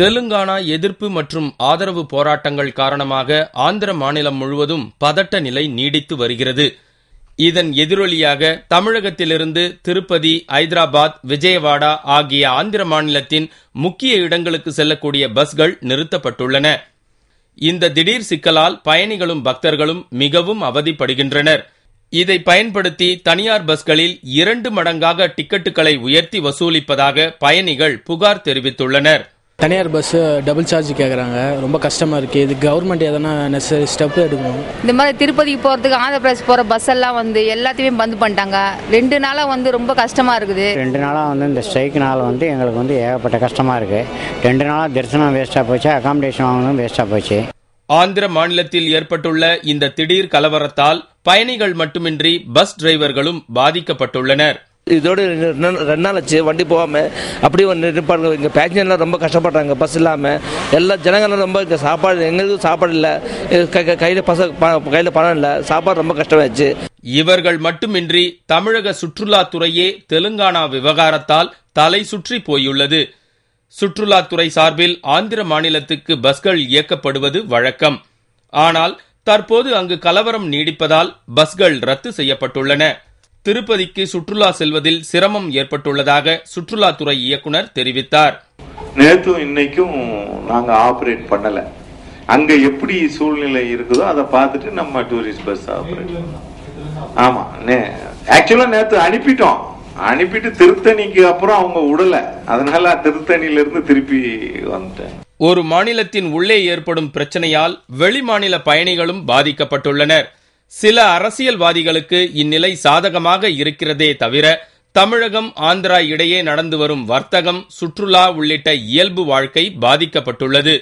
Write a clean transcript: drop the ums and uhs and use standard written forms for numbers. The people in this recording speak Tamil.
தெலுங்கானா எதிர்ப்பு மற்றும் ஆதரவு போராட்டங்கள் காரணமாக ஆந்திர மாநிலம் முழுவதும் பதட்ட நிலை நீடித்து வருகிறது. இதன் எதிரொலியாக தமிழகத்திலிருந்து திருப்பதி, ஐதராபாத், விஜயவாடா ஆகிய ஆந்திர மாநிலத்தின் முக்கிய இடங்களுக்கு செல்லக்கூடிய பஸ்கள் நிறுத்தப்பட்டுள்ளன. இந்த திடீர் சிக்கலால் பயணிகளும் பக்தர்களும் மிகவும் அவதிப்படுகின்றனர். இதை பயன்படுத்தி தனியார் பஸ்களில் 2 மடங்காக டிக்கெட்டுகளை உயர்த்தி வசூலிப்பதாக பயணிகள் புகார் தெரிவித்துள்ளனர். தனியார் பஸ் டபுள் சார்ஜ் கேட்குறாங்க, ரொம்ப கஷ்டமாக இருக்குது. இது கவர்மெண்ட் எதனா நெசசரி ஸ்டெப் எடுக்கணும். இந்த மாதிரி திருப்பதிக்கு போகிறதுக்கு ஆந்திர பிரதேஷ் போகிற பஸ் எல்லாம் எல்லாத்தையுமே பந்து பண்ணிட்டாங்க. 2 நாளாக ரொம்ப கஷ்டமாக இருக்குது. 2 நாளாக இந்த ஸ்ட்ரைக்குனால எங்களுக்கு ஏகப்பட்ட கஷ்டமாக இருக்குது. 2 நாளாக தரிசனம் வேஸ்ட்டாக போச்சு, அகாமடேஷன் வாங்கணும் வேஸ்ட்டாக போச்சு. ஆந்திர மாநிலத்தில் ஏற்பட்டுள்ள இந்த திடீர் கலவரத்தால் பயணிகள் மட்டுமின்றி பஸ் டிரைவர்களும் பாதிக்கப்பட்டுள்ளனர். இதோடு 2 நாள் ஆச்சு வண்டி போகாமல் அப்படியே நிற்பாங்க. இங்கே பேசஞ்சர்லாம் ரொம்ப கஷ்டப்படுறாங்க. பஸ் இல்லாமல் எல்லா ஜனங்களும் ரொம்ப இங்கே சாப்பாடு, எங்களுக்கும் சாப்பாடு இல்லை, கையில் பணம் இல்லை, சாப்பாடு ரொம்ப கஷ்டமாயிடுச்சு. இவர்கள் மட்டுமின்றி தமிழக சுற்றுலாத்துறையே தெலுங்கானா விவகாரத்தால் தலை சுற்றி போயுள்ளது. சுற்றுலாத்துறை சார்பில் ஆந்திர மாநிலத்துக்கு பஸ்கள் இயக்கப்படுவது வழக்கம். ஆனால் தற்போது அங்கு கலவரம் நீடிப்பதால் பஸ்கள் ரத்து செய்யப்பட்டுள்ளன. திருப்பதிக்கு சுற்றுலா செல்வதில் சிரமம் ஏற்பட்டுள்ளதாக சுற்றுலாத்துறை இயக்குனர் தெரிவித்தார். நேற்றும் இன்னைக்கும் நாங்க ஆபரேட் பண்ணல. அங்க எப்படி சூழ்நிலை இருக்குதோ அதை பார்த்துட்டு நம்ம டூரிஸ்ட் பஸ் ஆபரேட் பண்ணோம். ஆமா, ஆக்சுவலா நேற்று அனுப்பிட்டு திருத்தணிக்கு அப்புறம் அவங்க விடல. அதனால திருத்தணியில இருந்து திருப்பி வந்துட்டேன். ஒரு மாநிலத்தின் உள்ளே ஏற்படும் பிரச்சனையால் வெளிமாநில பயணிகளும் பாதிக்கப்பட்டுள்ளனர். சில அரசியல்வாதிகளுக்கு இந்நிலை சாதகமாக இருக்கிறதே தவிர தமிழகம், ஆந்திரா இடையே நடந்து வரும் வர்த்தகம், சுற்றுலா உள்ளிட்ட இயல்பு வாழ்க்கை பாதிக்கப்பட்டுள்ளது.